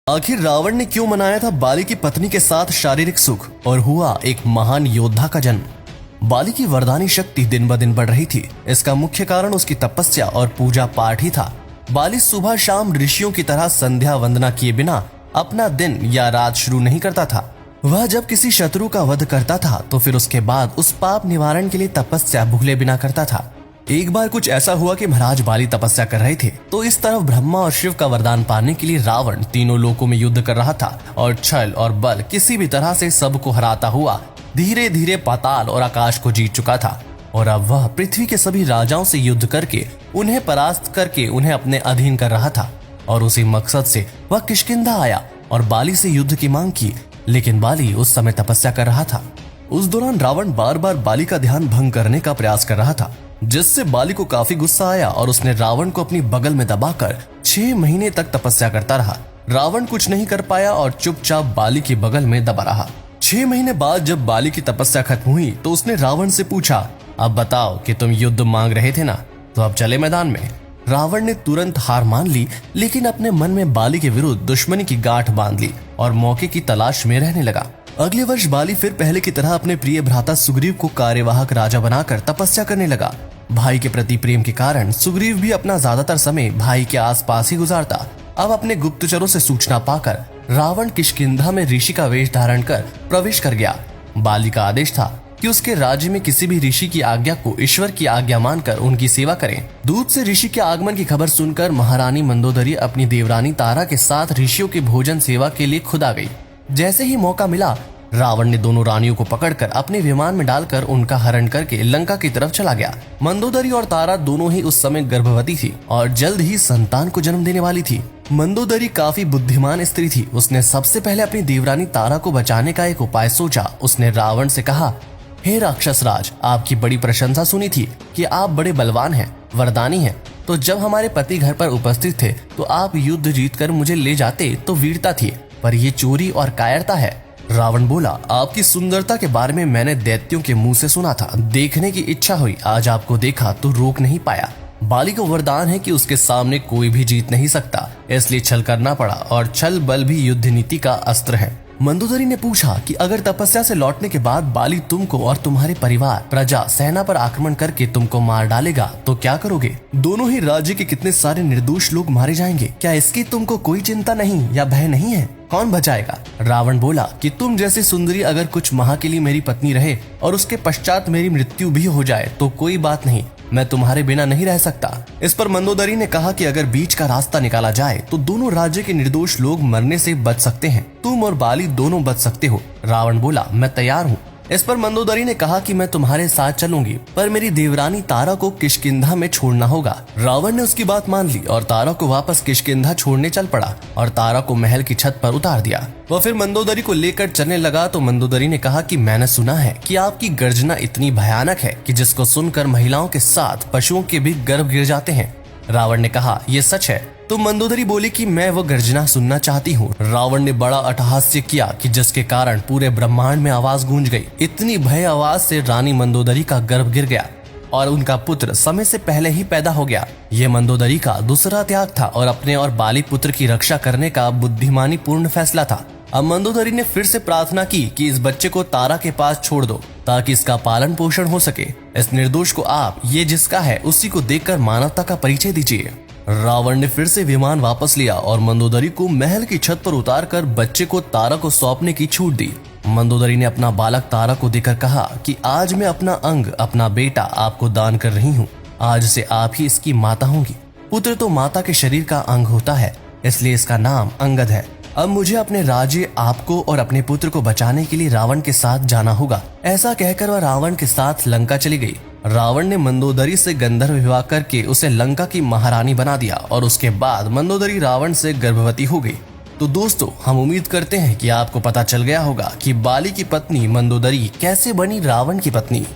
आखिर रावण ने क्यों मनाया था बाली की पत्नी के साथ शारीरिक सुख और हुआ एक महान योद्धा का जन्म। बाली की वरदानी शक्ति दिन ब दिन बढ़ रही थी। इसका मुख्य कारण उसकी तपस्या और पूजा पाठ ही था। बाली सुबह शाम ऋषियों की तरह संध्या वंदना किए बिना अपना दिन या रात शुरू नहीं करता था। वह जब किसी शत्रु का वध करता था तो फिर उसके बाद उस पाप निवारण के लिए तपस्या भूले बिना करता था। एक बार कुछ ऐसा हुआ कि महाराज बाली तपस्या कर रहे थे तो इस तरफ ब्रह्मा और शिव का वरदान पाने के लिए रावण तीनों लोकों में युद्ध कर रहा था और छल और बल किसी भी तरह से सबको हराता हुआ धीरे धीरे पाताल और आकाश को जीत चुका था। और अब वह पृथ्वी के सभी राजाओं से युद्ध करके उन्हें परास्त करके उन्हें अपने अधीन कर रहा था। और उसी मकसद से वह किष्किंधा आया और बाली से युद्ध की मांग की, लेकिन बाली उस समय तपस्या कर रहा था। उस दौरान रावण बार बार बाली का ध्यान भंग करने का प्रयास कर रहा था, जिससे बाली को काफी गुस्सा आया और उसने रावण को अपनी बगल में दबाकर 6 महीने तक तपस्या करता रहा। रावण कुछ नहीं कर पाया और चुपचाप बाली की बगल में दबा रहा। 6 महीने बाद जब बाली की तपस्या खत्म हुई तो उसने रावण से पूछा, अब बताओ कि तुम युद्ध मांग रहे थे ना, तो अब चले मैदान में। रावण ने तुरंत हार मान ली, लेकिन अपने मन में बाली के विरुद्ध दुश्मनी की गांठ बांध ली और मौके की तलाश में रहने लगा। अगले वर्ष बाली फिर पहले की तरह अपने प्रिय भ्राता सुग्रीव को कार्यवाहक राजा बनाकर तपस्या करने लगा। भाई के प्रति प्रेम के कारण सुग्रीव भी अपना ज्यादातर समय भाई के आसपास ही गुजारता। अब अपने गुप्तचरों से सूचना पाकर रावण किष्किंधा में ऋषि का वेश धारण कर प्रवेश कर गया। बाली का आदेश था कि उसके राज्य में किसी भी ऋषि की आज्ञा को ईश्वर की आज्ञा मानकर उनकी सेवा करें। दूत से ऋषि के आगमन की खबर सुनकर महारानी मंदोदरी अपनी देवरानी तारा के साथ ऋषियों की भोजन सेवा के लिए खुद आ गई। जैसे ही मौका मिला रावण ने दोनों रानियों को पकड़कर अपने विमान में डालकर उनका हरण करके लंका की तरफ चला गया। मंदोदरी और तारा दोनों ही उस समय गर्भवती थी और जल्द ही संतान को जन्म देने वाली थी। मंदोदरी काफी बुद्धिमान स्त्री थी। उसने सबसे पहले अपनी देवरानी तारा को बचाने का एक उपाय सोचा। उसने रावण से कहा, हे राक्षस राज, आपकी बड़ी प्रशंसा सुनी थी कि आप बड़े बलवान हैं, वरदानी हैं। तो जब हमारे पति घर पर उपस्थित थे तो आप युद्ध जीतकर मुझे ले जाते तो वीरता थी, पर ये चोरी और कायरता है। रावण बोला, आपकी सुंदरता के बारे में मैंने दैत्यों के मुंह से सुना था, देखने की इच्छा हुई, आज आपको देखा तो रोक नहीं पाया। बाली को वरदान है कि उसके सामने कोई भी जीत नहीं सकता, इसलिए छल करना पड़ा और छल बल भी युद्ध नीति का अस्त्र है। मंदोदरी ने पूछा कि अगर तपस्या से लौटने के बाद बाली तुमको और तुम्हारे परिवार, प्रजा, सेना पर आक्रमण करके तुमको मार डालेगा तो क्या करोगे? दोनों ही राज्य के कितने सारे निर्दोष लोग मारे जाएंगे, क्या इसकी तुमको कोई चिंता नहीं या भय नहीं है? कौन बचाएगा? रावण बोला कि तुम जैसी सुंदरी अगर कुछ माह के लिए मेरी पत्नी रहे और उसके पश्चात मेरी मृत्यु भी हो जाए तो कोई बात नहीं, मैं तुम्हारे बिना नहीं रह सकता। इस पर मंदोदरी ने कहा कि अगर बीच का रास्ता निकाला जाए तो दोनों राज्य के निर्दोष लोग मरने से बच सकते हैं, तुम और बाली दोनों बच सकते हो। रावण बोला, मैं तैयार हूँ। इस पर मंदोदरी ने कहा कि मैं तुम्हारे साथ चलूंगी, पर मेरी देवरानी तारा को किष्किंधा में छोड़ना होगा। रावण ने उसकी बात मान ली और तारा को वापस किष्किंधा छोड़ने चल पड़ा और तारा को महल की छत पर उतार दिया। वह फिर मंदोदरी को लेकर चलने लगा तो मंदोदरी ने कहा कि मैंने सुना है कि आपकी गर्जना इतनी भयानक है कि जिसको सुनकर महिलाओं के साथ पशुओं के भी गर्भ गिर जाते हैं। रावण ने कहा, ये सच है? तो मंदोदरी बोली कि मैं वो गर्जना सुनना चाहती हूँ। रावण ने बड़ा अट्टहास्य किया कि जिसके कारण पूरे ब्रह्मांड में आवाज गूंज गई। इतनी भय आवाज से रानी मंदोदरी का गर्भ गिर गया और उनका पुत्र समय से पहले ही पैदा हो गया। ये मंदोदरी का दूसरा त्याग था और अपने और बाली पुत्र की रक्षा करने का बुद्धिमानी पूर्ण फैसला था। अब मंदोदरी ने फिर से प्रार्थना की कि इस बच्चे को तारा के पास छोड़ दो ताकि इसका पालन पोषण हो सके। इस निर्दोष को आप, ये जिसका है उसी को देखकर मानवता का परिचय दीजिए। रावण ने फिर से विमान वापस लिया और मंदोदरी को महल की छत पर उतारकर बच्चे को तारा को सौंपने की छूट दी। मंदोदरी ने अपना बालक तारा को देकर कहा कि आज मैं अपना अंग, अपना बेटा आपको दान कर रही हूँ। आज से आप ही इसकी माता होंगी। पुत्र तो माता के शरीर का अंग होता है, इसलिए इसका नाम अंगद है। अब मुझे अपने राज्य, आपको और अपने पुत्र को बचाने के लिए रावण के साथ जाना होगा। ऐसा कहकर वह रावण के साथ लंका चली गई। रावण ने मंदोदरी से गंधर्व विवाह करके उसे लंका की महारानी बना दिया और उसके बाद मंदोदरी रावण से गर्भवती हो गई। तो दोस्तों, हम उम्मीद करते हैं कि आपको पता चल गया होगा कि बाली की पत्नी मंदोदरी कैसे बनी रावण की पत्नी।